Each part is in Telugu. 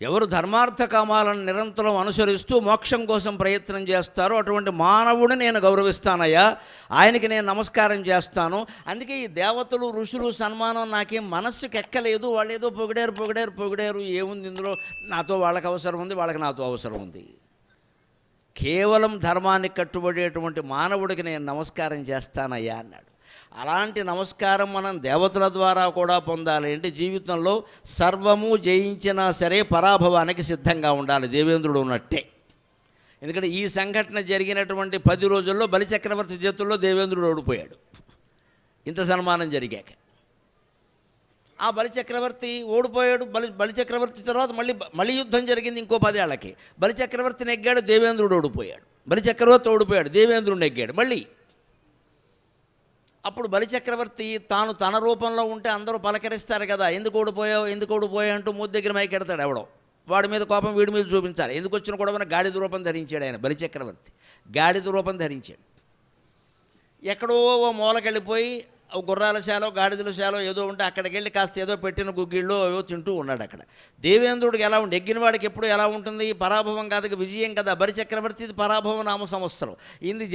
ఎవరు ధర్మార్థ కామాలను నిరంతరం అనుసరిస్తూ మోక్షం కోసం ప్రయత్నం చేస్తారో అటువంటి మానవుడిని నేను గౌరవిస్తానయ్యా, ఆయనకి నేను నమస్కారం చేస్తాను. అందుకే ఈ దేవతలు ఋషులు సన్మానం నాకేం మనస్సుకి ఎక్కలేదు. వాళ్ళు ఏదో పొగిడారు, ఏముంది ఇందులో, నాతో వాళ్ళకి అవసరం ఉంది, వాళ్ళకి నాతో అవసరం ఉంది. కేవలం ధర్మానికి కట్టుబడేటువంటి మానవుడికి నేను నమస్కారం చేస్తానయ్యా అన్నాడు. అలాంటి నమస్కారం మనం దేవతల ద్వారా కూడా పొందాలి అంటే జీవితంలో సర్వము జయించినా సరే పరాభవానికి సిద్ధంగా ఉండాలి, దేవేంద్రుడు ఉన్నట్టే. ఎందుకంటే ఈ సంఘటన జరిగినటువంటి 10 రోజుల్లో బలిచక్రవర్తి చేతుల్లో దేవేంద్రుడు ఓడిపోయాడు. ఇంత సన్మానం జరిగాక ఆ బలిచక్రవర్తి ఓడిపోయాడు. బలిచక్రవర్తి తర్వాత మళ్ళీ యుద్ధం జరిగింది ఇంకో 10 ఏళ్ళకి. బలిచక్రవర్తి నెగ్గాడు, దేవేంద్రుడు ఓడిపోయాడు. బలిచక్రవర్తి ఓడిపోయాడు, దేవేంద్రుడు నెగ్గాడు మళ్ళీ. అప్పుడు బలిచక్రవర్తి తాను తన రూపంలో ఉంటే అందరూ పలకరిస్తారు కదా, ఎందుకు ఓడిపోయావు అంటూ మూతి దగ్గర మైకెడతాడు ఎవడో. వాడి మీద కోపం వీడి మీద చూపించాలి. ఎందుకు వచ్చిన కూడా గాడిద రూపం ధరించాడు ఆయన. బలిచక్రవర్తి గాడిద రూపం ధరించాడు. ఎక్కడో ఓ మూలకెళ్ళిపోయి గుర్రాల శాలో గాడిదల శాలో ఏదో ఉంటే అక్కడికి వెళ్ళి కాస్త ఏదో పెట్టిన గుగ్గిళ్ళు ఏదో తింటూ ఉన్నాడు అక్కడ. దేవేంద్రుడికి ఎలా ఉండి ఎగ్గిన వాడికి ఎప్పుడు ఎలా ఉంటుంది, పరాభవం కాదు విజయం కదా. బలిచక్రవర్తి పరాభవ నామ సంవత్సరం, ఇది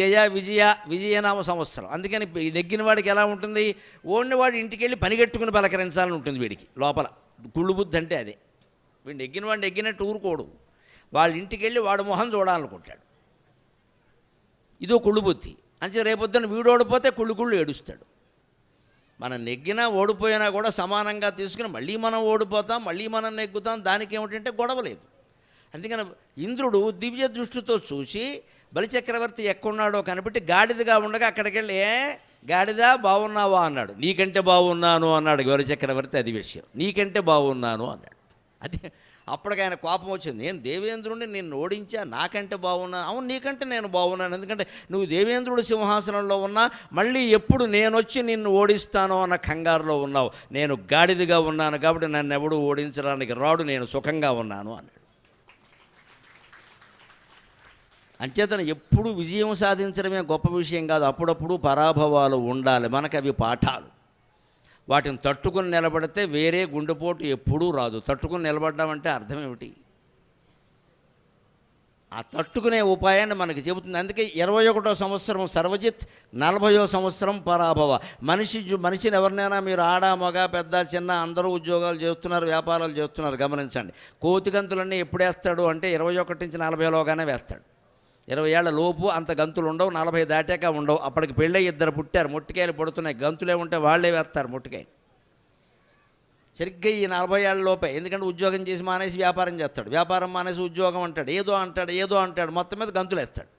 విజయనామ సంవత్సరం. అందుకని నెగ్గిన వాడికి ఎలా ఉంటుంది, ఓడిన వాడు ఇంటికి వెళ్ళి పనిగట్టుకుని పలకరించాలని ఉంటుంది వీడికి లోపల. కుళ్ళు బుద్ధి అంటే అదే. వీడు నెగ్గిన వాడిని నెగ్గినట్టు ఊరుకోడు, వాళ్ళ ఇంటికి వెళ్ళి వాడు మొహం చూడాలనుకుంటాడు. ఇదో కుళ్ళు బుద్ధి. అంటే రేపొద్దున వీడు ఓడిపోతే కుళ్ళు ఏడుస్తాడు. మనం నెగ్గినా ఓడిపోయినా కూడా సమానంగా తీసుకుని మళ్ళీ మనం ఓడిపోతాం, మళ్ళీ మనం నెగ్గుతాం, దానికి ఏమిటంటే గొడవ లేదు. అందుకని ఇంద్రుడు దివ్య దృష్టితో చూసి బలిచక్రవర్తి ఎక్కడున్నాడో కనిపెట్టి గాడిదగా ఉండగా అక్కడికి వెళ్ళి, గాడిద బాగున్నావా అన్నాడు. నీకంటే బాగున్నాను అన్నాడు బలిచక్రవర్తి. అది విషయం, నీకంటే బాగున్నాను అన్నాడు. అది అప్పటికి ఆయన కోపం వచ్చింది. నేను దేవేంద్రుడిని నిన్ను ఓడించా, నాకంటే బాగున్నాను. అవును, నీకంటే నేను బాగున్నాను, ఎందుకంటే నువ్వు దేవేంద్రుడు సింహాసనంలో ఉన్నా మళ్ళీ ఎప్పుడు నేను వచ్చి నిన్ను ఓడిస్తానో అన్న కంగారులో ఉన్నావు. నేను గాడిదగా ఉన్నాను కాబట్టి నన్ను ఎవడు ఓడించడానికి రాడు, నేను సుఖంగా ఉన్నాను అన్నాడు. అంచేతను ఎప్పుడు విజయం సాధించడమే గొప్ప విషయం కాదు, అప్పుడప్పుడు పరాభవాలు ఉండాలి, మనకు అవి పాఠాలు. వాటిని తట్టుకుని నిలబడితే వేరే గుండెపోటు ఎప్పుడూ రాదు. తట్టుకుని నిలబడ్డామంటే అర్థం ఏమిటి, ఆ తట్టుకునే ఉపాయాన్ని మనకి చెబుతుంది. అందుకే 21వ సంవత్సరం సర్వజిత్, 40వ సంవత్సరం పరాభవ. మనిషిని ఎవరినైనా మీరు ఆడ మగ పెద్ద చిన్న అందరూ ఉద్యోగాలు చేస్తున్నారు, వ్యాపారాలు చేస్తున్నారు, గమనించండి. కోతిగంతులన్నీ ఎప్పుడు వేస్తాడు అంటే 21 నుంచి 40లోగానే వేస్తాడు. 20 ఏళ్ల లోపు అంత గంతులు ఉండవు, 40 దాటాక ఉండవు. అప్పటికి పెళ్ళై 2 పుట్టారు, మొట్టికాయలు పడుతున్నాయి, గంతులే ఉంటే వాళ్ళే వేస్తారు మొట్టికాయలు. సరిగ్గా ఈ 40 ఏళ్ల లోపే, ఎందుకంటే ఉద్యోగం చేసి మానేసి వ్యాపారం చేస్తాడు, వ్యాపారం మానేసి ఉద్యోగం అంటాడు, ఏదో అంటాడు, మొత్తం మీద గంతులు వేస్తాడు.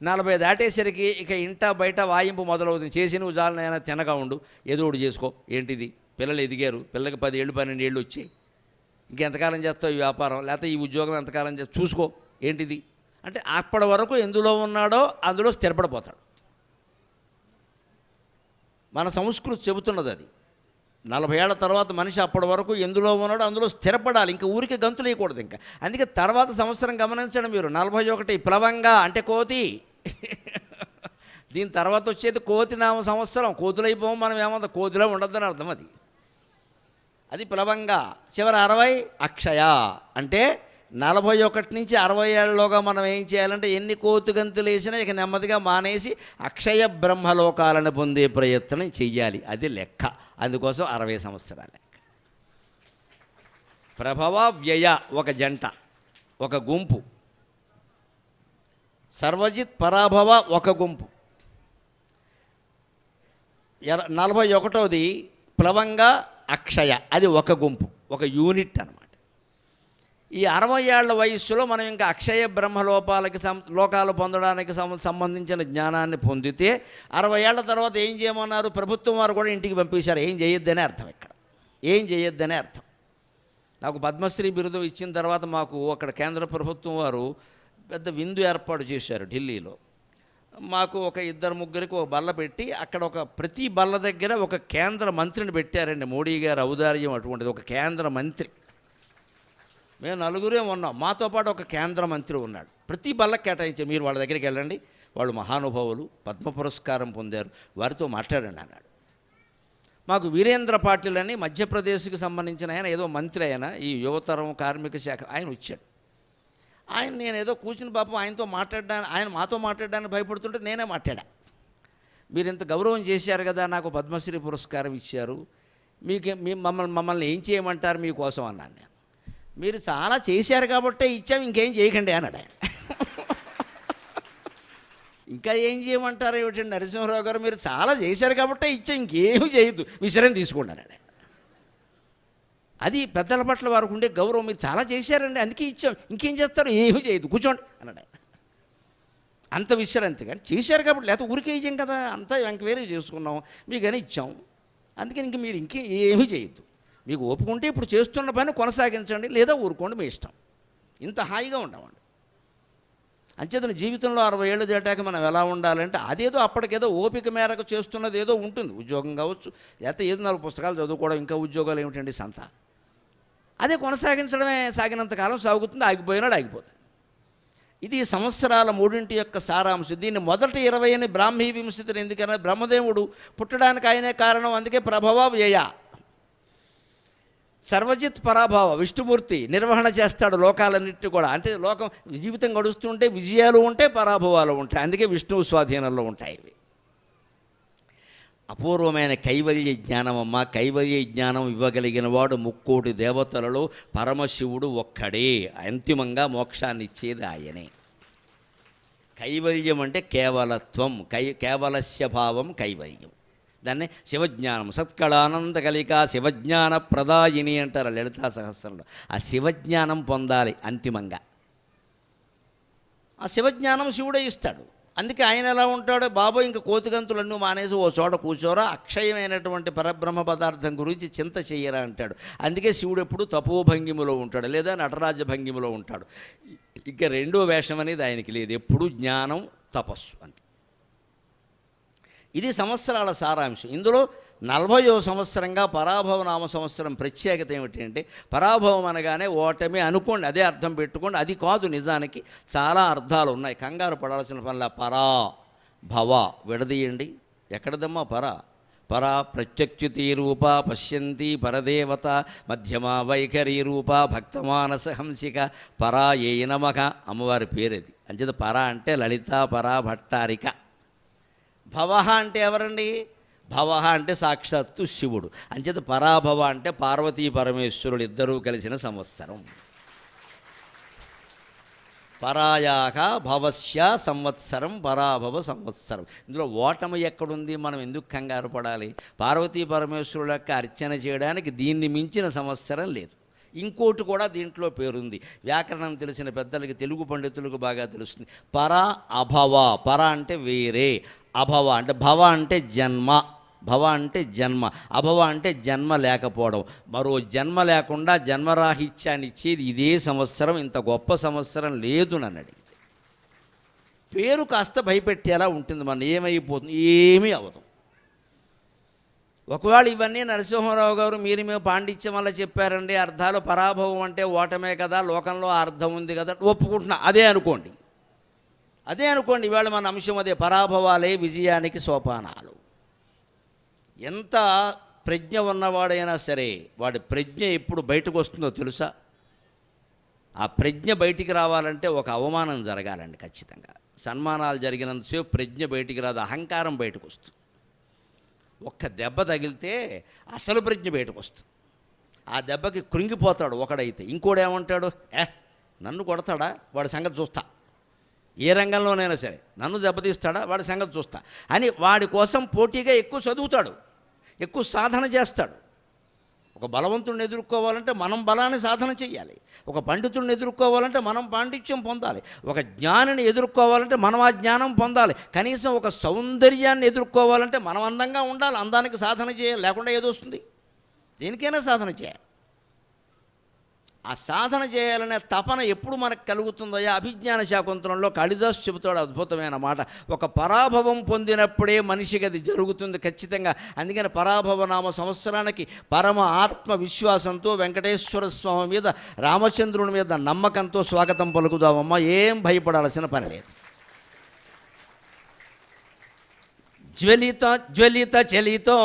40 దాటేసరికి ఇక ఇంట బయట వాయింపు మొదలవుతుంది. చేసి నువ్వు జాలనైనా తినగా ఉండు, ఏదో ఒకటి చేసుకో. ఏంటిది, పిల్లలు ఎదిగారు, పిల్లకి 10 ఏళ్ళు 12 ఏళ్ళు వచ్చాయి, ఇంకెంతకాలం చేస్తావు ఈ వ్యాపారం, లేకపోతే ఈ ఉద్యోగం ఎంతకాలం చేస్తావు, చూసుకో ఏంటిది అంటే అప్పటి వరకు ఎందులో ఉన్నాడో అందులో స్థిరపడిపోతాడు. మన సంస్కృతి చెబుతున్నది అది. 40 ఏళ్ల తర్వాత మనిషి అప్పటి వరకు ఎందులో ఉన్నాడో అందులో స్థిరపడాలి, ఇంకా ఊరికి గంతులు వేయకూడదు ఇంకా. అందుకే తర్వాత సంవత్సరం గమనించడం మీరు 41 ప్లవంగా అంటే కోతి. దీని తర్వాత వచ్చేది కోతి నామ సంవత్సరం. కోతులైపోం మనం, ఏమంత కోతిలో ఉండొద్దని అర్థం. అది ప్లవంగా. చివరి 60 అక్షయ అంటే 41 నుంచి 60 ఏళ్ళలోగా మనం ఏం చేయాలంటే ఎన్ని కోతుగంతులు వేసినా ఇక నెమ్మదిగా మానేసి అక్షయ బ్రహ్మలోకాలను పొందే ప్రయత్నం చెయ్యాలి. అది లెక్క. అందుకోసం 60 సంవత్సరాలు లెక్క. ప్రభవ వ్యయ ఒక జంట, ఒక గుంపు. సర్వజిత్ పరాభవ ఒక గుంపు. 41వది ప్లవంగా అక్షయ, అది ఒక గుంపు, ఒక యూనిట్ అన్నమాట. ఈ 60 ఏళ్ల వయస్సులో మనం ఇంకా అక్షయ లోకాలు పొందడానికి సంబంధించిన జ్ఞానాన్ని పొందితే 60 ఏళ్ల తర్వాత ఏం చేయమన్నారు, ప్రభుత్వం వారు కూడా ఇంటికి పంపించారు. ఏం చేయొద్దనే అర్థం. ఇక్కడ ఏం చేయొద్దనే అర్థం. నాకు పద్మశ్రీ బిరుదు ఇచ్చిన తర్వాత మాకు అక్కడ కేంద్ర ప్రభుత్వం వారు పెద్ద విందు ఏర్పాటు చేశారు ఢిల్లీలో. మాకు ఒక 2-3 ఒక బల్ల పెట్టి అక్కడ ప్రతి బల్ల దగ్గర ఒక కేంద్ర మంత్రిని పెట్టారండి. మోడీ గారు ఔదార్యం అటువంటిది. ఒక కేంద్ర మంత్రి, మేము 4 ఉన్నాం, మాతో పాటు ఒక కేంద్ర మంత్రి ఉన్నాడు. ప్రతి బల్లకి కేటాయించారు. మీరు వాళ్ళ దగ్గరికి వెళ్ళండి, వాళ్ళు మహానుభావులు, పద్మ పురస్కారం పొందారు, వారితో మాట్లాడండి అన్నాడు. మాకు వీరేంద్ర పాటిల్ అని మధ్యప్రదేశ్కి సంబంధించిన ఆయన, ఏదో మంత్రి ఆయన, ఈ యువతరం కార్మిక శాఖ ఆయన వచ్చాడు. ఆయన నేను ఏదో కూర్చుని పాపం ఆయనతో మాట్లాడడానికి, ఆయన మాతో మాట్లాడడానికి భయపడుతుంటే నేనే మాట్లాడా. మీరు ఇంత గౌరవం చేశారు కదా, నాకు పద్మశ్రీ పురస్కారం ఇచ్చారు, మీకు మమ్మల్ని ఏం చేయమంటారు మీకోసం అన్నాను నేను. మీరు చాలా చేశారు కాబట్టే ఇచ్చాం, ఇంకేం చేయకండి అన్నాడు ఆయన. ఇంకా ఏం చేయమంటారు ఏమిటండి నరసింహారావు గారు, మీరు చాలా చేశారు కాబట్టే ఇచ్చాం, ఇంకేమీ చేయొద్దు, విశ్రాంతి తీసుకున్నాడు ఆయన. అది పెద్దల పట్ల వారికి ఉండే గౌరవం. మీరు చాలా చేశారండి అందుకే ఇచ్చాం, ఇంకేం చేస్తారు, ఏమీ చేయొద్దు, కూర్చోండి అన్నాడు ఆయన. అంత విశ్రాంతి కానీ చేశారు కాబట్టి, లేకపోతే ఊరికే ఇచ్చాం కదా, అంతా ఎంక్వైరీ చేసుకున్నాం, మీకని ఇచ్చాం, అందుకని ఇంక మీరు ఏమీ చేయొద్దు, మీకు ఒప్పుకుంటే ఇప్పుడు చేస్తున్న పని కొనసాగించండి, లేదా ఊరుకోండి, మీ ఇష్టం. ఇంత హాయిగా ఉండమండి. అంచేతన జీవితంలో 60 ఏళ్ళు దాటాక మనం ఎలా ఉండాలంటే, అదేదో అప్పటికేదో ఓపిక మేరకు చేస్తున్నది ఏదో ఉంటుంది, ఉద్యోగం కావచ్చు, లేకపోతే ఏదో 4 పుస్తకాలు చదువుకోవడం, ఇంకా ఉద్యోగాలు ఏమిటండి సంత, అదే కొనసాగించడమే సాగినంతకాలం సాగుతుంది, ఆగిపోయినాడు ఆగిపోతుంది. ఇది సంవత్సరాల 3 యొక్క సారాంశం. దీన్ని మొదటి 20 అని బ్రాహ్మీ వింశతిని ఎందుకన్నా, బ్రహ్మదేవుడు పుట్టడానికి ఆయనే కారణం, అందుకే ప్రభవ వ్యయ. సర్వజిత్ పరాభవ, విష్ణుమూర్తి నిర్వహణ చేస్తాడు లోకాలన్నిటి కూడా. అంటే లోకం జీవితం గడుస్తుంటే విజయాలు ఉంటాయి, పరాభవాలు ఉంటాయి, అందుకే విష్ణువు స్వాధీనంలో ఉంటాయి ఇవి. అపూర్వమైన కైవల్య జ్ఞానం అమ్మ. కైవల్య జ్ఞానం ఇవ్వగలిగిన వాడు 3 కోటి దేవతలలో పరమశివుడు ఒక్కడే. అంతిమంగా మోక్షాన్ని ఇచ్చేది ఆయనే. కైవల్యం అంటే కేవలత్వం, కేవలస్య భావం కైవల్యం. దాన్ని శివజ్ఞానం, సత్కళానంద కలిక శివజ్ఞాన ప్రదాయిని అంటారు లలితా సహస్రంలో. ఆ శివజ్ఞానం పొందాలి అంతిమంగా. ఆ శివజ్ఞానం శివుడే ఇస్తాడు. అందుకే ఆయన ఎలా ఉంటాడో, బాబోయ్ ఇంక కోతిగంతులన్నీ మానేసి ఓ చోట కూర్చోరా, అక్షయమైనటువంటి పరబ్రహ్మ పదార్థం గురించి చింత చెయ్యరా అంటాడు. అందుకే శివుడు ఎప్పుడు తపోభంగిములో ఉంటాడు, లేదా నటరాజ భంగిములో ఉంటాడు. ఇక రెండో వేషం అనేది ఆయనకి లేదు, ఎప్పుడు జ్ఞానం తపస్సు అంతే. ఇది సంవత్సరాల సారాంశం. ఇందులో 40వ సంవత్సరంగా పరాభవ నామ సంవత్సరం ప్రత్యేకత ఏమిటంటే, పరాభవం అనగానే ఓటమి అనుకోండి, అదే అర్థం పెట్టుకోండి, అది కాదు. నిజానికి చాలా అర్థాలు ఉన్నాయి, కంగారు పడాల్సిన పనిలా. పరా భవ విడదీయండి, ఎక్కడదమ్మా పరా ప్రత్యక్షుతి రూప పశ్యంతి పరదేవత మధ్యమా వైఖరి రూప భక్తమానస హంసిక పరా ఏ నమక, అమ్మవారి పేరది. అంచేత పరా అంటే లలితా పరా భట్టారిక. భవ అంటే ఎవరండి? భవ అంటే సాక్షాత్తు శివుడు. అంచేత పరాభవ అంటే పార్వతీ పరమేశ్వరుడు ఇద్దరూ కలిసిన సంవత్సరం. పరాయాక భవస్య సంవత్సరం, పరాభవ సంవత్సరం. ఇందులో ఓటమి ఎక్కడుంది, మనం ఎందుకు కంగారు పడాలి? పార్వతీ పరమేశ్వరుడు యొక్క అర్చన చేయడానికి దీన్ని మించిన సంవత్సరం లేదు. ఇంకోటి కూడా దీంట్లో పేరుంది, వ్యాకరణం తెలిసిన పెద్దలకి, తెలుగు పండితులకు బాగా తెలుస్తుంది. పర అభవ. పర అంటే వేరే, అభవ అంటే భవ అంటే జన్మ, భవ అంటే జన్మ, అభవ అంటే జన్మ లేకపోవడం. మరో జన్మ లేకుండా జన్మరాహిత్యాన్ని ఇచ్చేది ఇదే సంవత్సరం. ఇంత గొప్ప సంవత్సరం లేదు నన్ను అడిగితే. పేరు కాస్త భయపెట్టేలా ఉంటుంది, మన ఏమైపోతుంది, ఏమీ అవ్వదు. ఒకవేళ ఇవన్నీ నరసింహారావు గారు మీరు మేము పాండిత్యం వల్ల చెప్పారండి, అర్థాలు పరాభవం అంటే ఓటమే కదా, లోకంలో అర్థం ఉంది కదా, ఒప్పుకుంటున్నా, అదే అనుకోండి. ఇవాళ మన అంశం అదే, పరాభవాలే విజయానికి సోపానాలు. ఎంత ప్రజ్ఞ ఉన్నవాడైనా సరే వాడి ప్రజ్ఞ ఎప్పుడు బయటకు వస్తుందో తెలుసా? ఆ ప్రజ్ఞ బయటికి రావాలంటే ఒక అవమానం జరగాలండి ఖచ్చితంగా. సన్మానాలు జరిగినంతసేపు ప్రజ్ఞ బయటికి రాదు, అహంకారం బయటకు వస్తుంది. ఒక్క దెబ్బ తగిలితే అసలు ప్రజ్ఞ బయటకు వస్తుంది. ఆ దెబ్బకి కృంగిపోతాడు ఒకడైతే. ఇంకోడు ఏమంటాడు, నన్ను కొడతాడా, వాడి సంగతి చూస్తా, ఏ రంగంలోనైనా సరే నన్ను దెబ్బతీస్తాడా, వాడి సంగతి చూస్తా అని వాడి కోసం పోటీగా ఎక్కువ చదువుతాడు, ఎక్కువ సాధన చేస్తాడు. ఒక బలవంతుడిని ఎదుర్కోవాలంటే మనం బలాన్ని సాధన చేయాలి. ఒక పండితుడిని ఎదుర్కోవాలంటే మనం పాండిత్యం పొందాలి. ఒక జ్ఞానిని ఎదుర్కోవాలంటే మనం ఆ జ్ఞానం పొందాలి. కనీసం ఒక సౌందర్యాన్ని ఎదుర్కోవాలంటే మనం అందంగా ఉండాలి, అందానికి సాధన చేయాలి, లేకుండా ఏదొస్తుంది? దేనికైనా సాధన చేయాలి. ఆ సాధన చేయాలనే తపన ఎప్పుడు మనకు కలుగుతుందో, అభిజ్ఞాన శాకుంతలంలో కాళిదాసు చెబుతాడు అద్భుతమైన మాట. ఒక పరాభవం పొందినప్పుడే మనిషికి అది జరుగుతుంది ఖచ్చితంగా. అందుకని పరాభవ నామ సంవత్సరానికి పరమ ఆత్మవిశ్వాసంతో వెంకటేశ్వర స్వామి మీద, రామచంద్రుని మీద నమ్మకంతో స్వాగతం పలుకుదామమ్మా. ఏం భయపడాల్సిన పని లేదు. జ్వలిత జ్వలిత చలితో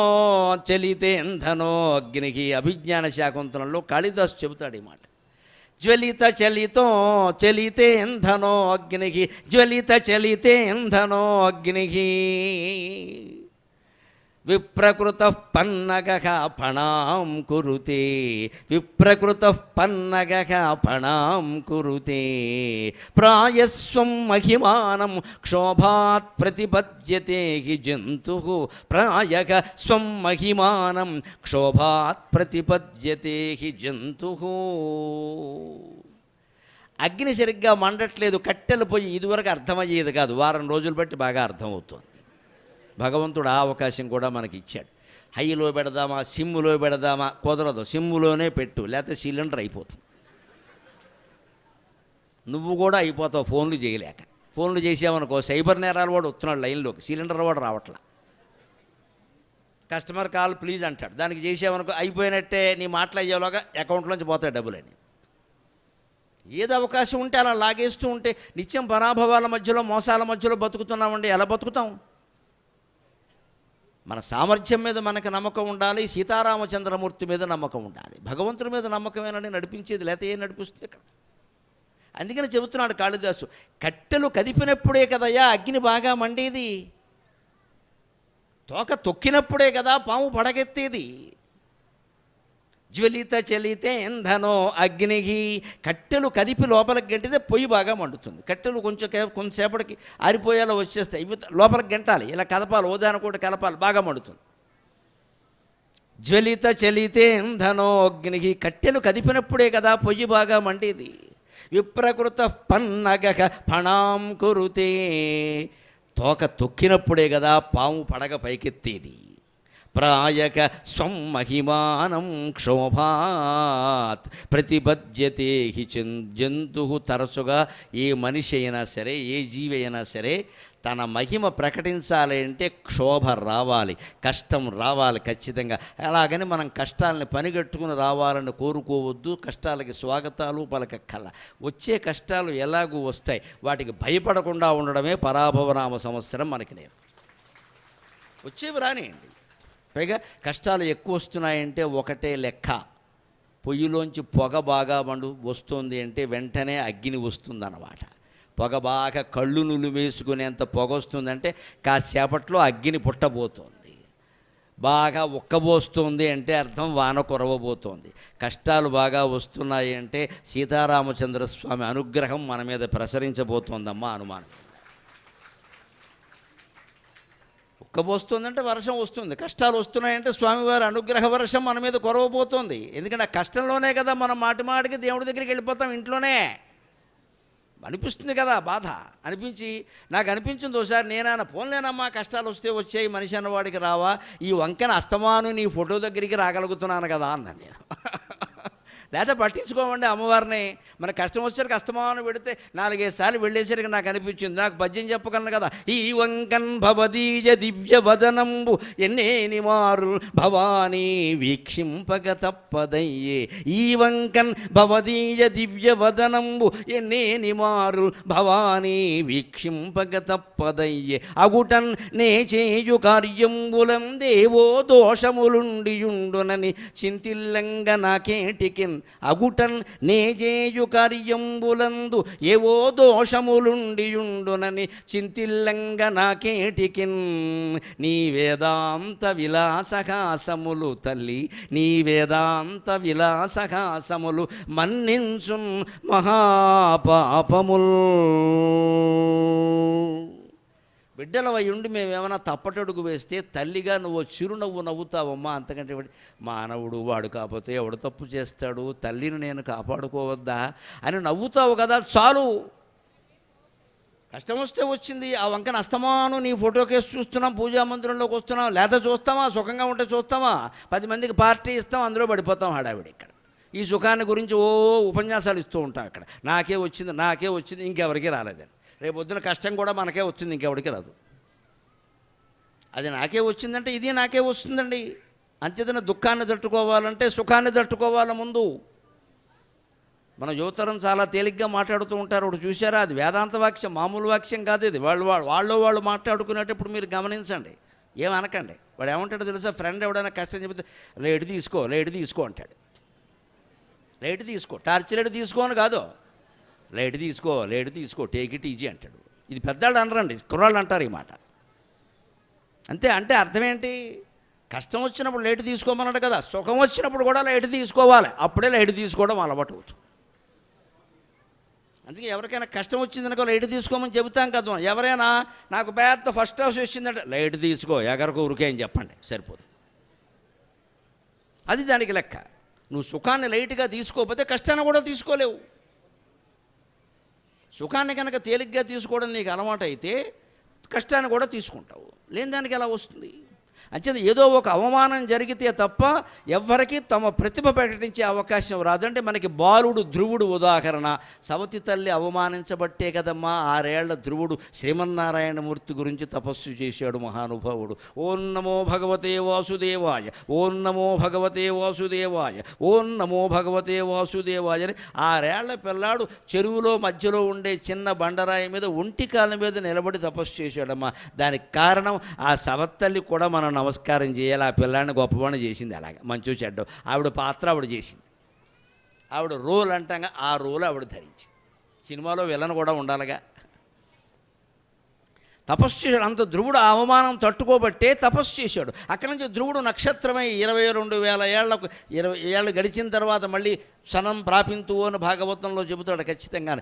చలితేంధనో అగ్నికి. అభిజ్ఞాన శాకుంతలంలో కాళిదాసు చెబుతాడు ఈ మాట. జ్వలిత చలితో చలితేంధనో అగ్నికి, జ్వలిత చలితేంధనో అగ్నికి. విప్రకృతః పన్నగః ఫణాం కురుతే, విప్రకృతః పన్నగః ఫణాం కురుతే. ప్రాయస్వం మహిమానం క్షోభాత్ ప్రతిపద్యతే హి జంతుః, ప్రాయః స్వం మహిమానం క్షోభాత్ ప్రతిపద్యతే హి జంతుః. అగ్ని సరిగ్గా మండట్లేదు, కట్టెలు పోయి ఇదివరకు అర్థమయ్యేది కాదు, వారం రోజులు బట్టి బాగా అర్థమవుతుంది. భగవంతుడు ఆ అవకాశం కూడా మనకి ఇచ్చాడు. హైలో పెడదామా సిమ్ములో పెడదామా, కుదరదు, సిమ్ములోనే పెట్టు, లేకపోతే సిలిండర్ అయిపోతుంది. నువ్వు కూడా అయిపోతావు ఫోన్లు చేయలేక. ఫోన్లు చేసామనుకో సైబర్ నేరాలు వాడు వస్తున్నాడు లైన్లోకి, సిలిండర్ వాడు రావట్లా. కస్టమర్ కాల్ ప్లీజ్ అంటాడు, దానికి చేసామనుకో అయిపోయినట్టే, నీ మాటలు అయ్యేలోగా అకౌంట్లోంచి పోతాయి డబ్బులని. ఏది అవకాశం ఉంటే అలా లాగేస్తూ ఉంటే నిత్యం పరాభవాల మధ్యలో మోసాల మధ్యలో బతుకుతున్నామండి. ఎలా బతుకుతాం? మన సామర్థ్యం మీద మనకు నమ్మకం ఉండాలి, సీతారామచంద్రమూర్తి మీద నమ్మకం ఉండాలి, భగవంతుడి మీద నమ్మకమేనని నడిపించేది, లేకపోతే ఏం నడిపిస్తుంది ఇక్కడ? అందుకని చెబుతున్నాడు కాళిదాసు, కట్టెలు కదిపినప్పుడే కదయ్యా అగ్ని బాగా మండేది, తోక తొక్కినప్పుడే కదా పాము పడగెత్తేది. జ్వలిత చలితేంధనో అగ్నికి. కట్టెలు కదిపి లోపలికి గంటితే పొయ్యి బాగా మండుతుంది. కట్టెలు కొంచెంసేపటికి ఆరిపోయేలా వచ్చేస్తాయి, ఇవి లోపలికి గంటాలి, ఇలా కదపాలి, ఓదాన కూడా కలపాలి, బాగా మండుతుంది. జ్వలిత చలితేంధనో అగ్నికి. కట్టెలు కదిపినప్పుడే కదా పొయ్యి బాగా మండేది. విప్రకృత పన్నగః ఫణాం కురుతే. తోక తొక్కినప్పుడే కదా పాము పడగ పైకెత్తేది. ప్రాయక స్వం మహిమానం క్షోభాత్ ప్రతిపద్యతే హి జంతు. తరచుగా ఏ మనిషి అయినా సరే, ఏ జీవి అయినా సరే తన మహిమ ప్రకటించాలి అంటే క్షోభ రావాలి, కష్టం రావాలి ఖచ్చితంగా. అలాగని మనం కష్టాలని పనిగట్టుకుని రావాలని కోరుకోవద్దు. కష్టాలకి స్వాగతాలు పలకక్కల. వచ్చే కష్టాలు ఎలాగూ వస్తాయి, వాటికి భయపడకుండా ఉండడమే పరాభవనామ సంవత్సరం మనకి నేను. వచ్చేవి రానియండి. పైగా కష్టాలు ఎక్కువ వస్తున్నాయంటే ఒకటే లెక్క, పొయ్యిలోంచి పొగ బాగా వస్తుంది అంటే వెంటనే అగ్ని వస్తుందన్నమాట. పొగ బాగా కళ్ళు నులివేసుకునేంత పొగ వస్తుందంటే కాసేపట్లో అగ్ని పుట్టబోతోంది. బాగా ఉక్కబోస్తుంది అంటే అర్థం వాన కురవబోతోంది. కష్టాలు బాగా వస్తున్నాయి అంటే సీతారామచంద్ర స్వామి అనుగ్రహం మన మీద ప్రసరించబోతోందమ్మా అనుమానం. ఉక్కబోస్తుందంటే వర్షం వస్తుంది, కష్టాలు వస్తున్నాయంటే స్వామివారి అనుగ్రహ వర్షం మన మీద కురవబోతోంది. ఎందుకంటే ఆ కష్టంలోనే కదా మనం మాటిమాటికి దేవుడి దగ్గరికి వెళ్ళిపోతాం, ఇంట్లోనే అనిపిస్తుంది కదా బాధ. అనిపించి నాకు అనిపించింది ఒకసారి, నేనన్నా పోన్లేనమ్మా కష్టాలు వస్తే వచ్చాయి, మనిషి అన్నవాడికి రావా, ఈ వంకన అస్తమాను నీ ఫోటో దగ్గరికి రాగలుగుతున్నాను కదా అన్నాను నేను. లేదా పట్టించుకోమండి అమ్మవారిని. మన కష్టం వచ్చేసరికి అస్తమానం పెడితే 4-5 సార్లు వెళ్ళేసరికి నాకు అనిపించింది, నాకు పద్యం చెప్పగలను కదా. ఈ వంకన్ భవదీయ దివ్య వదనంబు ఎన్నేని మారు భవానీ వీక్షింపక తప్పదయ్యే. ఈ వంకన్ భవదీయ దివ్య వదనంబు ఎన్నేని మారు భవానీ వీక్షింపక తప్పదయ్యే. అగుటన్ నే చేయు కార్యంబులం దేవో దోషములుండియుండునని చింతిల్లంగ నాకేటికిన్. అగుటన్ నేజేయు కార్యంబులందు ఏవో దోషములుండియుండునని చింతిల్లంగ నాకేటికిన్. నీ వేదాంత విలాసహాసములు తల్లి, నీ వేదాంత విలాసహాసములు మన్నించున్ మహాపాపముల్. బిడ్డలవై ఉండి మేమేమైనా తప్పటడుగు వేస్తే తల్లిగా నువ్వు చిరునవ్వు నవ్వుతావమ్మా. అంతకంటే మానవుడు వాడు కాకపోతే ఎవడు తప్పు చేస్తాడు, తల్లిని నేను కాపాడుకోవద్దా అని నవ్వుతావు కదా చాలు. కష్టం వస్తే వచ్చింది, ఆ వంకన అస్తమాను నీ ఫోటో కేసు చూస్తున్నాం, పూజా మందిరంలోకి వస్తున్నాం, లేదా చూస్తామా, సుఖంగా ఉంటే చూస్తామా, 10 మందికి పార్టీ ఇస్తాం, అందులో పడిపోతాం హడావిడి. ఇక్కడ ఈ సుఖాన్ని గురించి ఉపన్యాసాలు ఇస్తూ ఉంటాం. ఇక్కడ నాకే వచ్చింది ఇంకెవరికి రాలేదని. రేపు పొద్దున కష్టం కూడా మనకే వచ్చింది, ఇంకెవడికి రాదు. అది నాకే వచ్చిందంటే ఇది నాకే వస్తుందండి. అంచేతన దుఃఖాన్ని తట్టుకోవాలంటే సుఖాన్ని తట్టుకోవాలి ముందు. మన యువతరం చాలా తేలిగ్గా మాట్లాడుతూ ఉంటారు. ఒకటి చూసారా, అది వేదాంత వాక్యం, మామూలు వాక్యం కాదు ఇది. వాళ్ళు మాట్లాడుకునేటప్పుడు మీరు గమనించండి. ఏమనకండి. వాడు ఏమంటాడో తెలుసా, ఫ్రెండ్ ఎవడైనా కష్టం చెబితే లైట్ తీసుకో అంటాడు. లైట్ తీసుకో, టార్చ్ లైట్ తీసుకో అని కాదు, లైట్ తీసుకో టేక్ ఇట్ ఈజీ అంటాడు. ఇది పెద్దవాళ్ళు అనరండి, కుర్రాళ్ళు అంటారు ఈ మాట. అంతే. అంటే అర్థం ఏంటి? కష్టం వచ్చినప్పుడు లైట్ తీసుకోమన్నాడు కదా, సుఖం వచ్చినప్పుడు కూడా లైట్ తీసుకోవాలి. అప్పుడే లైట్ తీసుకోవడం అలవాటు అవుతుంది. అందుకే ఎవరికైనా కష్టం వచ్చిందనుకో లైట్ తీసుకోమని చెబుతాం కదా. ఎవరైనా నాకు పెద్ద ఫస్ట్ హౌస్ వచ్చిందంటే లైట్ తీసుకో, ఎగరకు ఉరికే అని చెప్పండి, సరిపోతుంది. అది దానికి లెక్క. నువ్వు సుఖాన్ని లైట్గా తీసుకోకపోతే కష్టాన్ని కూడా తీసుకోలేవు. సుఖాన్ని కనుక తేలిగ్గా తీసుకోవడం నీకు అలవాటు అయితే కష్టాన్ని కూడా తీసుకుంటావు. లేని దానికి ఎలా వస్తుంది? అంచేది ఏదో ఒక అవమానం జరిగితే తప్ప ఎవ్వరికీ తమ ప్రతిభ ప్రకటించే అవకాశం రాదంటే మనకి బాలుడు ధ్రువుడు ఉదాహరణ. సవతి తల్లి అవమానించబట్టే కదమ్మా 6 ఏళ్ల ధ్రువుడు శ్రీమన్నారాయణమూర్తి గురించి తపస్సు చేశాడు మహానుభావుడు. ఓం నమో భగవతే వాసుదేవాయ, ఓం నమో భగవతే వాసుదేవాయ, ఓం నమో భగవతే వాసుదేవాయ అని 6 ఏళ్ల పిల్లాడు చెరువులో మధ్యలో ఉండే చిన్న బండరాయి మీద ఒంటికాల మీద నిలబడి తపస్సు చేశాడమ్మా. దానికి కారణం ఆ సవత్తల్లి కూడా మనం నమస్కారం చేయాలి. ఆ పిల్లాన్ని గొప్పవాడిని చేసింది. అలాగే మంచు చెడ్డ ఆవిడ పాత్ర ఆవిడ చేసింది. ఆవిడ రోల్ అంటాగా ఆ రోల్ ఆవిడ ధరించింది. సినిమాలో విలన్ కూడా ఉండాలిగా. తపస్సు చేశాడు. అంత ధ్రువుడు ఆ అవమానం తట్టుకోబట్టే తపస్సు చేశాడు. అక్కడి నుంచి ధ్రువుడు నక్షత్రమై 22,000 ఏళ్లకు 20 ఏళ్ళు గడిచిన తర్వాత మళ్ళీ సనం ప్రాపింతు అని భాగవతంలో చెబుతాడు ఖచ్చితంగా.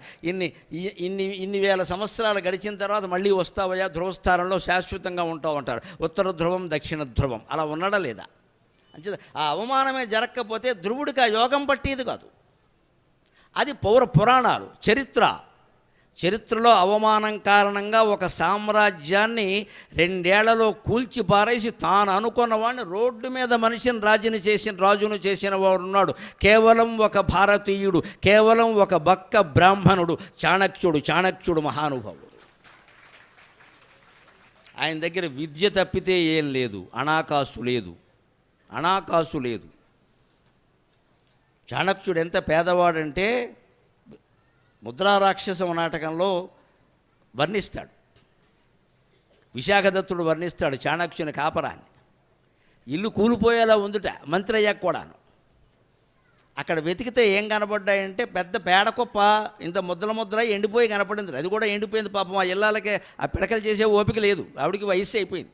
ఇన్ని వేల సంవత్సరాలు గడిచిన తర్వాత మళ్ళీ వస్తావయ్యా, ధ్రువస్థానంలో శాశ్వతంగా ఉంటావు అంటారు. ఉత్తర ధ్రువం దక్షిణ ధ్రువం అలా ఉన్నాడా లేదా? అంటే ఆ అవమానమే జరగకపోతే ధ్రువుడికి ఆ యోగం పట్టేది కాదు. అది పురాణాలు చరిత్రలో అవమానం కారణంగా ఒక సామ్రాజ్యాన్ని 2 ఏళ్లలో కూల్చి పారేసి తాను అనుకున్న వాడిని రోడ్డు మీద మనిషిని రాజును చేసిన వాడు ఉన్నాడు. కేవలం ఒక భారతీయుడు, కేవలం ఒక బక్క బ్రాహ్మణుడు, చాణక్యుడు మహానుభావుడు. ఆయన దగ్గర విద్య తప్పితే ఏం లేదు, అనాకాసు లేదు. చాణక్యుడు ఎంత పేదవాడంటే ముద్రారాక్షసం నాటకంలో వర్ణిస్తాడు. విశాఖదత్తుడు వర్ణిస్తాడు చాణక్యుని కాపరాన్ని. ఇల్లు కూలిపోయేలా ఉందిట మంత్రి అయ్యాక కూడాను. అక్కడ వెతికితే ఏం కనపడ్డాయంటే పెద్ద పేడకొప్ప ఇంత ముద్ర ఎండిపోయి కనపడింది. అది కూడా ఎండిపోయింది పాపం. ఆ ఇళ్ళకే ఆ పిడకలు చేసే ఓపిక లేదు, ఆవిడికి వయస్సు అయిపోయింది.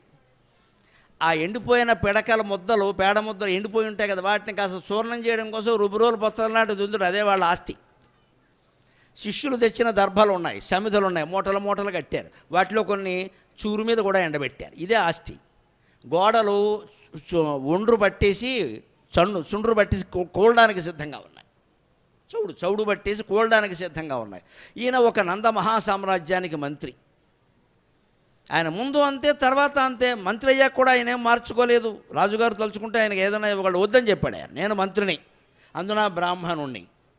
ఆ ఎండిపోయిన పిడకల ముద్దలు, పేడ ముద్దలు ఎండిపోయి ఉంటాయి కదా, వాటిని కాస్త చూర్ణం చేయడం కోసం రుబ్బురోలు పొత్తలు లాంటిది ఉంది. అదే వాళ్ళ ఆస్తి. శిష్యులు తెచ్చిన దర్భాలు ఉన్నాయి, సమిధలు ఉన్నాయి, మూటలు కట్టారు. వాటిలో కొన్ని చూరు మీద కూడా ఎండబెట్టారు. ఇదే ఆస్తి. గోడలు ఒండ్రు పట్టేసి చుండ్రు పట్టేసి కోల్డానికి సిద్ధంగా ఉన్నాయి. చౌడు పట్టేసి కోల్డానికి సిద్ధంగా ఉన్నాయి. ఈయన ఒక నంద మహాసామ్రాజ్యానికి మంత్రి. ఆయన ముందు అంతే, తర్వాత అంతే. మంత్రి అయ్యాక కూడా ఆయన ఏం మార్చుకోలేదు. రాజుగారు తలుచుకుంటే ఆయనకి ఏదైనా ఇవ్వగలడు, వద్దని చెప్పాడు ఆయన. నేను మంత్రిని, అందున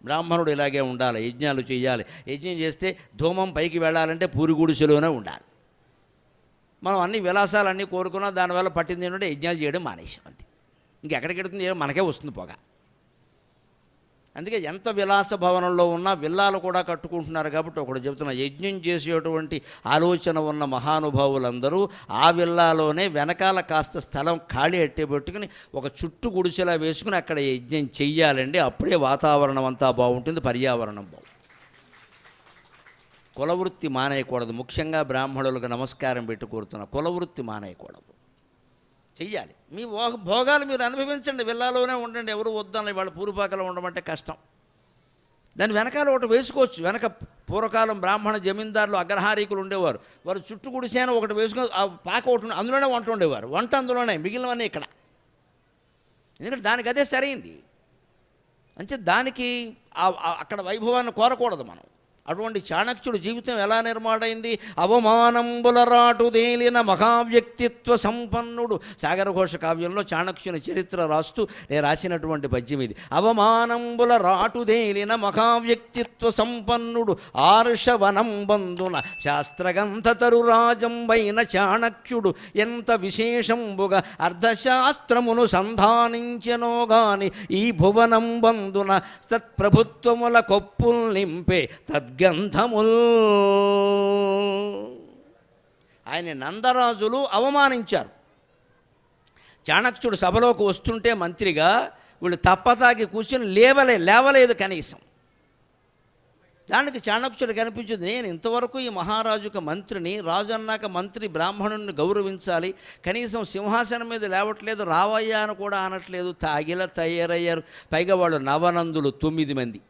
బ్రాహ్మణుడు ఇలాగే ఉండాలి, యజ్ఞాలు చేయాలి. యజ్ఞం చేస్తే ధూమం పైకి వెళ్ళాలంటే పూరి గుడిసెలోనే ఉండాలి. మనం అన్ని విలాసాలన్నీ కోరుకున్నా దానివల్ల పట్టింది ఏంటంటే యజ్ఞాలు చేయడం మానేసాం. అంతే. ఇంకెక్కడికి వెళ్తుంది, మనకే వస్తుంది పొగ. అందుకే ఎంత విలాస భవనంలో ఉన్నా విల్లాలు కూడా కట్టుకుంటున్నారు. కాబట్టి ఒకడు చెబుతున్నా, యజ్ఞం చేసేటువంటి ఆలోచన ఉన్న మహానుభావులందరూ ఆ విల్లాలోనే వెనకాల కాస్త స్థలం ఖాళీ అట్టేపెట్టుకుని ఒక చుట్టు గుడిసెలా వేసుకుని అక్కడ యజ్ఞం చెయ్యాలండి. అప్పుడే వాతావరణం అంతా బాగుంటుంది, పర్యావరణం బాగుంటుంది. కులవృత్తి మానేయకూడదు. ముఖ్యంగా బ్రాహ్మణులకు నమస్కారం పెట్టి కోరుతున్నా, కులవృత్తి మానేయకూడదు, చెయ్యాలి. మీ భోగాలు మీరు అనుభవించండి, విల్లాలోనే ఉండండి. ఎవరు వద్దని వాళ్ళ పూర్వపాకలో ఉండమంటే కష్టం. దాని వెనకాల ఒకటి వేసుకోవచ్చు. వెనక పూర్వకాలం బ్రాహ్మణ జమీందారులు అగ్రహారీకులు ఉండేవారు. వారు చుట్టూ గుడిసేన ఒకటి వేసుకొని ఆ పాక ఒకటి అందులోనే వంట ఉండేవారు. వంట అందులోనే, మిగిలినవన్నీ ఇక్కడ. ఎందుకంటే దానికి అదే సరైంది. అంటే దానికి అక్కడ వైభవాన్ని కోరకూడదు మనం. అటువంటి చాణక్యుడు జీవితం ఎలా నిర్మాణమైంది? అవమానంబుల రాటు దేలిన మహావ్యక్తిత్వ సంపన్నుడు. సాగరఘోష కావ్యంలో చాణక్యుని చరిత్ర రాసినటువంటి పద్యం ఇది. అవమానంబుల రాటుదేలిన మహావ్యక్తిత్వ సంపన్నుడు ఆర్షవనం బంధున శాస్త్రగంధతరు రాజంబైన చాణక్యుడు ఎంత విశేషంబుగా అర్ధశాస్త్రమును సంధానించెనో గాని ఈ భువనం బంధున సత్ప్రభుత్వముల కొప్పుల్ నింపే గంధముల్. ఆయన నందరాజులు అవమానించారు. చాణక్యుడు సభలోకి వస్తుంటే మంత్రిగా వీళ్ళు తప్పతాకి కూర్చొని లేవలేదు కనీసం. దానికి చాణక్యుడు కనిపించింది, నేను ఇంతవరకు ఈ మహారాజుకు మంత్రిని, రాజు అన్నాక మంత్రి బ్రాహ్మణుని గౌరవించాలి, కనీసం సింహాసనం మీద లేవట్లేదు, రావయ్యా అని కూడా అనట్లేదు, తాగిలా తయారయ్యారు, పైగా వాళ్ళు నవనందులు 9 మంది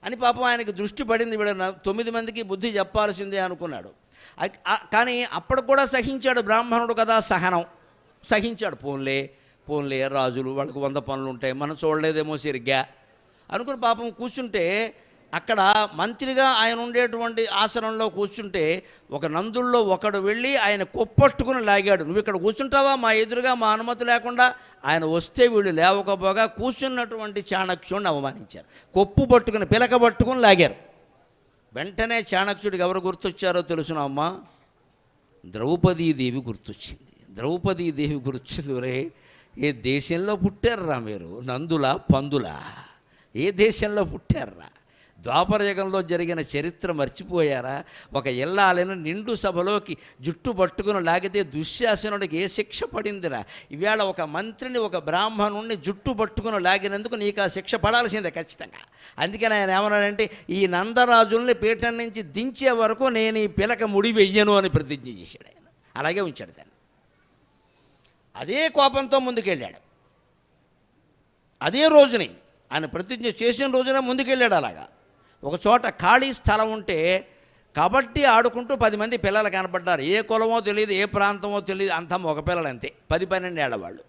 అని పాపం ఆయనకి దృష్టి పడింది. వీళ్ళ 9 మందికి బుద్ధి చెప్పాల్సిందే అనుకున్నాడు. కానీ అప్పటికి కూడా సహించాడు, బ్రాహ్మణుడు కదా, సహించాడు. పోన్లే రాజులు, వాళ్ళకి 100 పనులు ఉంటాయి, మనం చూడలేదేమో సరిగ్గా అనుకుని పాపం కూర్చుంటే, అక్కడ మంత్రిగా ఆయన ఉండేటువంటి ఆసనంలో కూర్చుంటే ఒక నందుల్లో ఒకడు వెళ్ళి ఆయన కొప్పట్టుకుని లాగాడు. నువ్వు ఇక్కడ కూర్చుంటావా మా ఎదురుగా, మా అనుమతి లేకుండా? ఆయన వస్తే వీళ్ళు లేవకపోగా కూర్చున్నటువంటి చాణక్యుడిని అవమానించారు. కొప్పు పట్టుకుని, పిలక పట్టుకుని లాగారు. వెంటనే చాణక్యుడికి ఎవరు గుర్తొచ్చారో తెలుసునా అమ్మా? ద్రౌపదీదేవి గుర్తొచ్చింది. ద్రౌపదీదేవి గుర్తొచ్చింది. రే, ఏ దేశంలో పుట్టారురా మీరు? నందులా పందులా? ఏ దేశంలో పుట్టారురా? ద్వాపరయుగంలో జరిగిన చరిత్ర మర్చిపోయారా? ఒక ఇల్లాలను నిండు సభలోకి జుట్టు పట్టుకుని లాగితే దుశ్శాసనుడికి ఏ శిక్ష పడిందిరా? ఈవేళ ఒక మంత్రిని, ఒక బ్రాహ్మణుడిని జుట్టు పట్టుకుని లాగినందుకు నీకు ఆ శిక్ష పడాల్సిందే ఖచ్చితంగా. అందుకని ఆయన ఏమన్నాడంటే, ఈ నందరాజుల్ని పీఠం నుంచి దించే వరకు నేను ఈ పిలక ముడి వెయ్యను అని ప్రతిజ్ఞ చేశాడు ఆయన. అలాగే ఉంచాడు దాన్ని. అదే కోపంతో ముందుకెళ్ళాడు. అదే రోజుని ఆయన ప్రతిజ్ఞ చేసిన రోజున ముందుకెళ్ళాడు. అలాగా ఒక చోట ఖాళీ స్థలం ఉంటే కబడ్డీ ఆడుకుంటూ 10 మంది పిల్లలు కనపడ్డారు. ఏ కులమో తెలియదు, ఏ ప్రాంతమో తెలియదు, అంతా మగ పిల్లలు అంతే, 10-12 ఏళ్ల వాళ్ళు.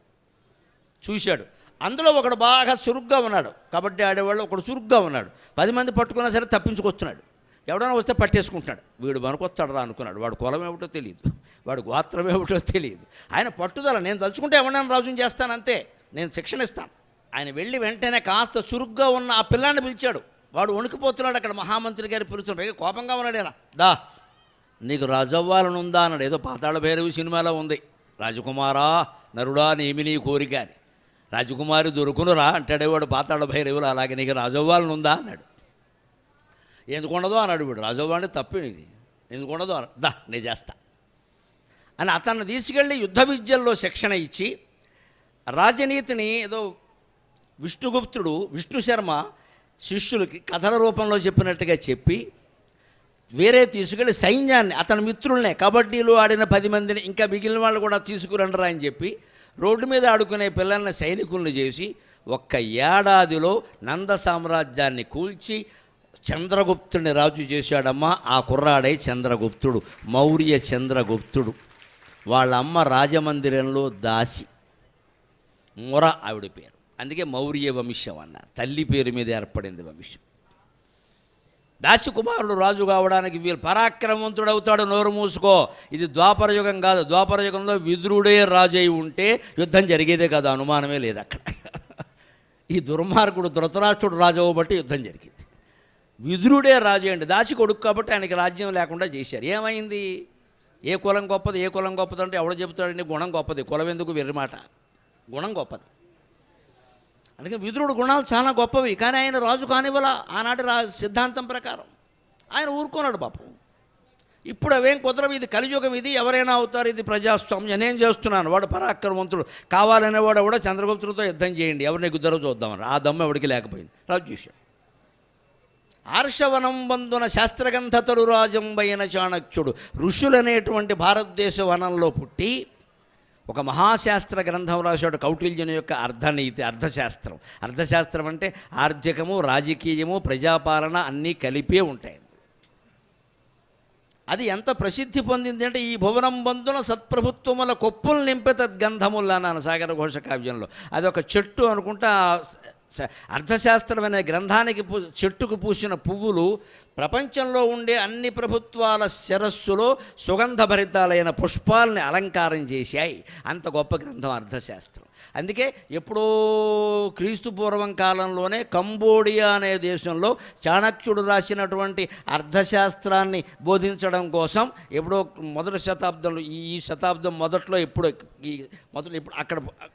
చూశాడు, అందులో ఒకడు బాగా చురుగ్గా ఉన్నాడు. కబడ్డీ ఆడేవాళ్ళు ఒకడు చురుగ్గా ఉన్నాడు. 10 మంది పట్టుకున్నా సరే తప్పించుకొస్తున్నాడు. ఎవడైనా వస్తే పట్టేసుకుంటున్నాడు. వీడు మనకొస్తాడు రా అనుకున్నాడు. వాడు కులం ఏమిటో తెలియదు, వాడు గోత్రం ఏమిటో తెలియదు. ఆయన పట్టుదల, నేను తలుచుకుంటే ఎవడైనా రాజుని చేస్తానంతే, నేను శిక్షణ ఇస్తాను. ఆయన వెళ్ళి వెంటనే కాస్త చురుగ్గా ఉన్న ఆ పిల్లాన్ని పిలిచాడు. వాడు వణికిపోతున్నాడు. అక్కడ మహామంత్రి గారి పిలుస్తున్నాడు. పైగా కోపంగా ఉన్నాడు ఆయన. దా, నీకు రాజవ్వాలనుందా అన్నాడు. ఏదో పాతాళ భైరవి సినిమాలో ఉంది. రాజకుమారా నరుడా నేమి నీ కోరిక అని. రాజకుమారి దొరుకునురా అంటాడే వాడు పాతాళ భైరవులు. అలాగే నీకు రాజవ్వాలనుందా అన్నాడు. ఎందుకు ఉండదో అన్నాడు వీడు. రాజవ్వాడిని తప్పే నీది, ఎందుకు ఉండదో అన్నాడు. దా, నేను చేస్తా అని అతన్ని తీసుకెళ్ళి యుద్ధ విద్యల్లో శిక్షణ ఇచ్చి, రాజనీతిని ఏదో విష్ణుగుప్తుడు, విష్ణు శర్మ శిష్యులకి కథల రూపంలో చెప్పినట్టుగా చెప్పి వేరే తీసుకెళ్ళి సైన్యాన్ని, అతని మిత్రులనే, కబడ్డీలో ఆడిన 10 మందిని, ఇంకా మిగిలిన వాళ్ళు కూడా తీసుకురండరా అని చెప్పి రోడ్డు మీద ఆడుకునే పిల్లల్ని సైనికులను చేసి 1 ఏడాదిలో నంద సామ్రాజ్యాన్ని కూల్చి చంద్రగుప్తుడిని రాజు చేశాడమ్మా. ఆ కుర్రాడే చంద్రగుప్తుడు, మౌర్య చంద్రగుప్తుడు. వాళ్ళ అమ్మ రాజమందిరంలో దాసి, మొర ఆవిడ పేరు. అందుకే మౌర్య వంశం అన్నారు. తల్లి పేరు మీద ఏర్పడింది వంశం. దాసి కుమారుడు రాజు కావడానికి వీళ్ళు పరాక్రమవంతుడు అవుతాడు. నోరు మూసుకో. ఇది ద్వాపరయుగం కాదు. ద్వాపరయుగంలో విదురుడే రాజు అయి ఉంటే యుద్ధం జరిగేదే కాదు, అనుమానమే లేదు అక్కడ. ఈ దుర్మార్గుడు ధృతరాష్ట్రుడు రాజు అవ్వబట్టి యుద్ధం జరిగింది. విదురుడే రాజు అండి, దాసి కొడుకు కాబట్టి ఆయనకి రాజ్యం లేకుండా చేశారు. ఏమైంది? ఏ కులం గొప్పది, ఏ కులం గొప్పది అంటే ఎవడో చెబుతాడండి, గుణం గొప్పది. కులం ఎందుకు వెర్రిమాట, గుణం గొప్పది. అందుకని విదురుడు గుణాలు చాలా గొప్పవి. కానీ ఆయన రాజు కానివ్వాల. ఆనాటి సిద్ధాంతం ప్రకారం ఆయన ఊరుకున్నాడు పాపం. ఇప్పుడు అవేం కుదరవు, ఇది కలియుగం, ఇది ఎవరైనా అవుతారు, ఇది ప్రజాస్వామ్యం, నేను చేస్తున్నాను. వాడు పరాక్రమవంతుడు కావాలనేవాడు కూడా చంద్రగుప్తుడితో యుద్ధం చేయండి, ఎవరిని కుదరవు చూద్దామని. ఆ దమ్ము ఎవరికి లేకపోయింది. రాజు చేశాడు. ఆర్షవనం బంధున శాస్త్రగంధతరు రాజంబైన చాణక్యుడు ఋషులనేటువంటి భారతదేశ వనంలో పుట్టి ఒక మహాశాస్త్ర గ్రంథం రాశాడు. కౌటిల్యుని యొక్క అర్ధనీతి, అర్థశాస్త్రం. అర్థశాస్త్రం అంటే ఆర్థికము, రాజకీయము, ప్రజాపాలన అన్నీ కలిపే ఉంటాయి. అది ఎంత ప్రసిద్ధి పొందింది అంటే, ఈ భువనం బంధున సత్ప్రభుత్వముల కొప్పులు నింపే తద్గంధములు అన్నాను సాగర ఘోష కావ్యంలో. అది ఒక చెట్టు అనుకుంటా. అర్థశాస్త్రం అనే గ్రంథానికి చెట్టుకు పూసిన పువ్వులు ప్రపంచంలో ఉండే అన్ని ప్రభుత్వాల శిరస్సులో సుగంధభరితాలైన పుష్పాలని అలంకారం చేశాయి. అంత గొప్ప గ్రంథం అర్థశాస్త్రం. అందుకే ఎప్పుడో క్రీస్తు పూర్వం కాలంలోనే కంబోడియా అనే దేశంలో చాణక్యుడు రాసినటువంటి అర్థశాస్త్రాన్ని బోధించడం కోసం ఎప్పుడో మొదటి శతాబ్దంలో, ఈ శతాబ్దం మొదట్లో ఇప్పుడు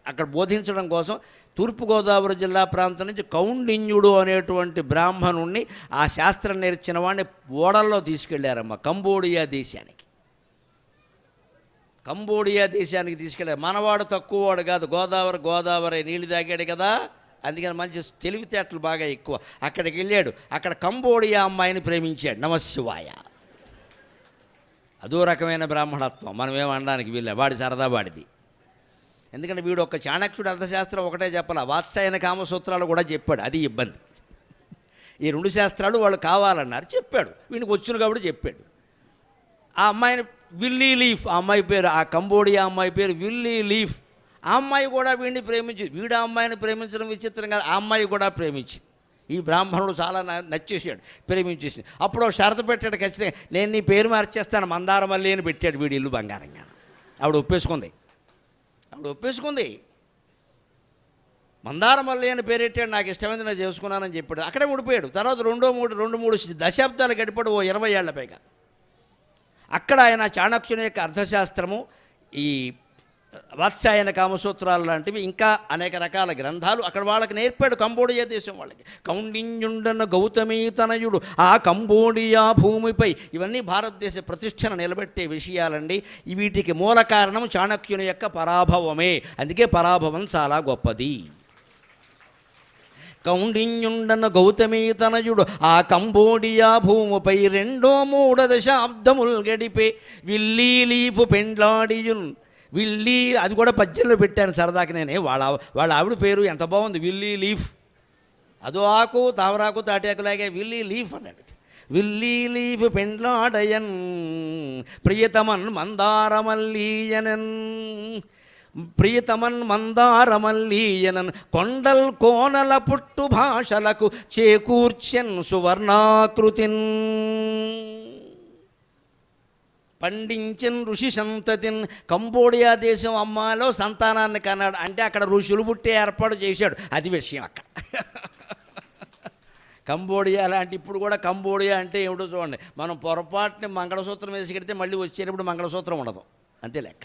అక్కడ బోధించడం కోసం తూర్పుగోదావరి జిల్లా ప్రాంతం నుంచి కౌండిన్యుడు అనేటువంటి బ్రాహ్మణుణ్ణి, ఆ శాస్త్రం నేర్చిన వాడిని ఓడల్లో తీసుకెళ్లారమ్మ కంబోడియా దేశానికి. కంబోడియా దేశానికి తీసుకెళ్ళాడు. మనవాడు తక్కువవాడు కాదు, గోదావరి నీళ్ళు తాగాడు కదా, అందుకని మంచి తెలివితేటలు బాగా ఎక్కువ. అక్కడికి వెళ్ళాడు, అక్కడ కంబోడియా అమ్మాయిని ప్రేమించాడు. నమశివాయ. అదో రకమైన బ్రాహ్మణత్వం, మనం ఏమనడానికి వీళ్ళే, వాడి సరదా వాడిది. ఎందుకంటే వీడు ఒక చాణక్యుడు అర్థశాస్త్రం ఒకటే చెప్పాల, వాత్సాయన కామసూత్రాలు కూడా చెప్పాడు, అది ఇబ్బంది. ఈ 2 శాస్త్రాలు వాళ్ళు కావాలన్నారు, చెప్పాడు, వీడికి వచ్చును కాబట్టి చెప్పాడు. ఆ అమ్మాయిని విల్లీ లీఫ్, ఆ అమ్మాయి పేరు, ఆ కంబోడియా అమ్మాయి పేరు విల్లీ లీఫ్. ఆ అమ్మాయి కూడా వీడిని ప్రేమించింది. వీడు ఆ అమ్మాయిని ప్రేమించడం విచిత్రం కాదు, ఆ అమ్మాయి కూడా ప్రేమించింది. ఈ బ్రాహ్మణుడు చాలా నచ్చేసాడు, ప్రేమించేసింది. అప్పుడు షరతు పెట్టాడు, ఖచ్చితంగా నేను నీ పేరు మార్చేస్తాను మందారమల్లి అని పెట్టాడు. వీడి ఇల్లు బంగారంగా. ఆవిడ ఒప్పేసుకుంది. మందారమల్లి అని పేరెట్టాడు, నాకు ఇష్టమైంది నేను చేసుకున్నానని చెప్పాడు. అక్కడే ఉండిపోయాడు. తర్వాత 2-3 దశాబ్దాలు గడిపాడు, ఓ 20 ఏళ్ల పైగా. అక్కడ ఆయన చాణక్యుని యొక్క అర్థశాస్త్రము, ఈ వాత్సాయన కామసూత్రాలు లాంటివి, ఇంకా అనేక రకాల గ్రంథాలు అక్కడ వాళ్ళకి నేర్పాడు, కంబోడియా దేశం వాళ్ళకి. కౌండిన్యుండన గౌతమీ తనయుడు ఆ కంబోడియా భూమిపై. ఇవన్నీ భారతదేశ ప్రతిష్టను నిలబెట్టే విషయాలండి. వీటికి మూల కారణం చాణక్యుని యొక్క పరాభవమే. అందుకే పరాభవం చాలా గొప్పది. కౌండిన్యుండన గౌతమీ తనయుడు ఆ కంబోడియా భూమిపై 2-3 దశాబ్దములు గడిపే విల్లీ లీఫు పెండ్లాడియున్. విల్లీ, అది కూడా పద్యంలో పెట్టాను సరదాకి నేనే. వాళ్ళ ఆవిడ పేరు ఎంత బాగుంది, విల్లీ లీఫ్. అదో ఆకు, తామరాకు, తాటాకులాగే విల్లీ లీఫ్ అన్నాడు. విల్లీ లీఫ్ పెండ్లాడయన్ ప్రియతమన్ మందారమల్లీయనన్. ప్రియతమన్ మందారమల్లీయనన్ కొండల్ కోనల పుట్టు భాషలకు చేకూర్చెన్ సువర్ణాకృతిన్. పండించిన ఋషి సంతతిన్. కంబోడియా దేశం అమ్మాయిలో సంతానాన్ని కన్నాడు, అంటే అక్కడ ఋషులు పుట్టే ఏర్పాటు చేశాడు. అది విషయం అక్కడ. కంబోడియా లాంటి, ఇప్పుడు కూడా కంబోడియా అంటే ఏమిటో చూడండి. మనం పొరపాటుని మంగళసూత్రం వేసుకెడితే మళ్ళీ వచ్చేటప్పుడు మంగళసూత్రం ఉండదు, అంతే లెక్క.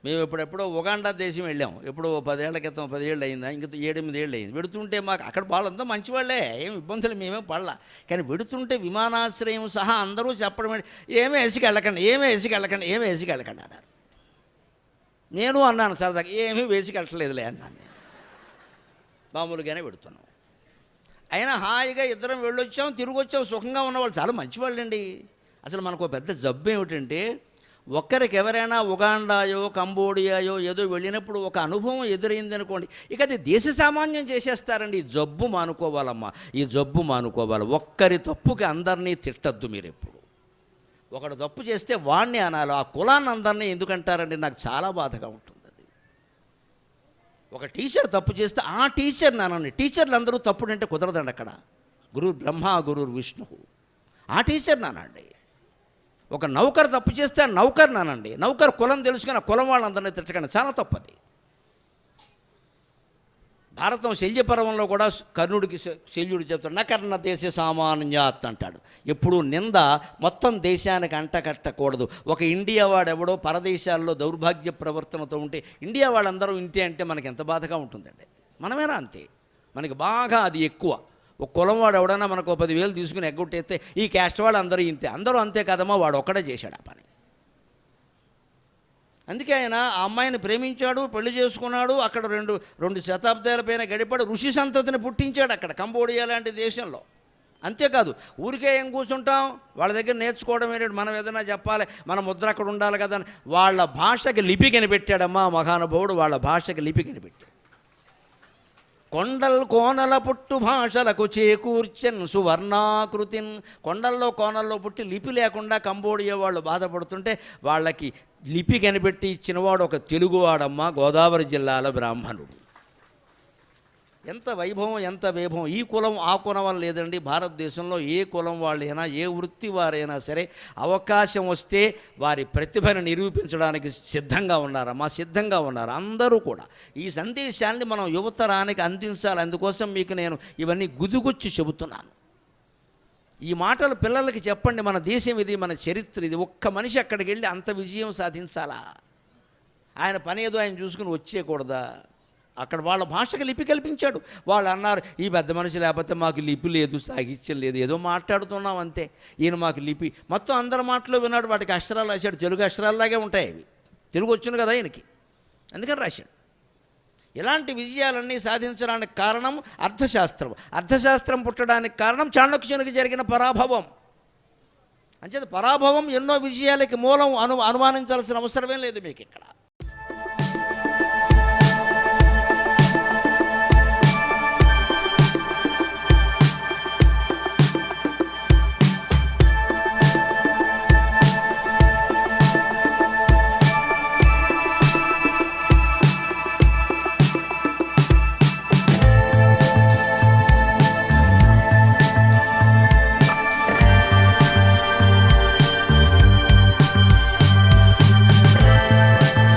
మేము ఎప్పుడెప్పుడో ఉగాండా దేశం వెళ్ళాము, ఎప్పుడో 10 ఏళ్ల క్రితం, 10 ఏళ్ళు అయిందా, ఇంక 7-8 ఏళ్ళు అయింది. వెడుతుంటే మాకు అక్కడ వాళ్ళంతా మంచివాళ్ళే, ఏం ఇబ్బందులు మేమేం పడలా. కానీ వెడుతుంటే విమానాశ్రయం సహా అందరూ చెప్పడం, ఏమీ వేసుకెళ్ళకండి అన్నారు. నేను అన్నాను సరదాగా, ఏమీ వేసుకెళ్ళట్లేదులే అన్నాను నేను. మామూలుగానే పెడుతున్నాం. అయినా హాయిగా ఇద్దరం వెళ్ళొచ్చాం, తిరిగి వచ్చాం, సుఖంగా ఉన్నవాళ్ళు చాలా మంచివాళ్ళండి. అసలు మనకు పెద్ద జబ్బు ఏమిటంటే, ఒక్కరికి ఎవరైనా ఉగాండాయో కంబోడియాయో ఏదో వెళ్ళినప్పుడు ఒక అనుభవం ఎదురైంది అనుకోండి, ఇక అది దేశ సామాన్యం చేసేస్తారండి. ఈ జబ్బు మానుకోవాలమ్మా, ఈ జబ్బు మానుకోవాలి. ఒక్కరి తప్పుకి అందరినీ తిట్టద్దు మీరు ఎప్పుడు. ఒకడు తప్పు చేస్తే వాణ్ణి అనాలి, ఆ కులాన్ని అందరినీ ఎందుకంటారండి, నాకు చాలా బాధగా ఉంటుంది అది. ఒక టీచర్ తప్పు చేస్తే ఆ టీచర్ని అనండి. టీచర్లు అందరూ తప్పుడంటే కుదరదండి అక్కడ. గురు బ్రహ్మ గురు విష్ణువు, ఆ టీచర్ని అనండి. ఒక నౌకర్ తప్పు చేస్తే ఆ నౌకర్ని అనండి. నౌకర్ కులం తెలుసుకుని ఆ కులం వాళ్ళందరినీ తిట్టకండి, చాలా తప్పది. భారతం శల్యపర్వంలో కూడా కర్ణుడికి శల్యుడు చెప్తాడు, నకర్ణ దేశ సామాన్యాత్ అంటాడు. ఎప్పుడు నింద మొత్తం దేశానికి అంటకట్టకూడదు. ఒక ఇండియా వాడెవడో పరదేశాల్లో దౌర్భాగ్య ప్రవర్తనతో ఉంటే ఇండియా వాళ్ళందరూ ఇంతే అంటే మనకి ఎంత బాధగా ఉంటుందండి. మనమేనా అంతే, మనకి బాగా అది ఎక్కువ. ఒక కులం వాడు ఎవడన్నా మనకు 10,000 తీసుకుని ఎగ్గొట్టేస్తే ఈ క్యాస్ట్ వాళ్ళు అందరూ ఇంతే, అందరూ అంతే కదమ్మా, వాడు ఒక్కడే చేశాడు ఆ పని. అందుకే ఆయన ఆ అమ్మాయిని ప్రేమించాడు, పెళ్లి చేసుకున్నాడు. అక్కడ రెండు శతాబ్దాల పైన గడిపాడు, ఋషి సంతతిని పుట్టించాడు అక్కడ కంబోడియా లాంటి దేశంలో. అంతేకాదు, ఊరికే ఏం కూర్చుంటాం, వాళ్ళ దగ్గర నేర్చుకోవడం ఏంటంటే, మనం ఏదైనా చెప్పాలి, మన ముద్ర అక్కడ ఉండాలి కదా అని వాళ్ళ భాషకి లిపి కనిపెట్టాడమ్మా మహానుభావుడు. వాళ్ళ భాషకి లిపి కనిపెట్టాడు. కొండల్ కోనల పుట్టు భాషలకు చేకూర్చెన్ సువర్ణాకృతిన్. కొండల్లో కోనల్లో పుట్టి లిపి లేకుండా కంబోడియా వాళ్ళు బాధపడుతుంటే వాళ్ళకి లిపి కనిపెట్టి ఇచ్చినవాడు ఒక తెలుగువాడమ్మ, గోదావరి జిల్లాల బ్రాహ్మణుడు. ఎంత వైభవం, ఎంత వైభవం. ఈ కులం ఆ కులం వల్ల లేదండి. భారతదేశంలో ఏ కులం వాళ్ళైనా, ఏ వృత్తి వారైనా సరే అవకాశం వస్తే వారి ప్రతిభను నిరూపించడానికి సిద్ధంగా ఉన్నారమ్మా, సిద్ధంగా ఉన్నారు అందరూ కూడా. ఈ సందేశాన్ని మనం యువతరానికి అందించాలి. అందుకోసం మీకు నేను ఇవన్నీ గుదిగుచ్చి చెబుతున్నాను. ఈ మాటలు పిల్లలకి చెప్పండి. మన దేశం ఇది, మన చరిత్ర ఇది. ఒక్క మనిషి అక్కడికి వెళ్ళి అంత విజయం సాధించాలా? ఆయన పని ఏదో ఆయన చూసుకుని వచ్చేయకూడదా? అక్కడ వాళ్ళ భాషకు లిపి కల్పించాడు. వాళ్ళు అన్నారు, ఈ పెద్ద మనిషి లేకపోతే మాకు లిపి లేదు, సాహిత్యం లేదు, ఏదో మాట్లాడుతున్నాం అంతే, ఈయన మాకు లిపి. మొత్తం అందరి మాటలు విన్నాడు, వాటికి అక్షరాలు రాశాడు. తెలుగు అక్షరాల్లాగే ఉంటాయి అవి, తెలుగు వచ్చును కదా ఈయనకి, అందుకని రాశాడు. ఇలాంటి విజయాలన్నీ సాధించడానికి కారణం అర్థశాస్త్రం. అర్థశాస్త్రం పుట్టడానికి కారణం చాణక్యునికి జరిగిన పరాభవం. అంచేత పరాభవం ఎన్నో విజయాలకి మూలం అనుమానించాల్సిన అవసరమేం లేదు మీకు ఇక్కడ.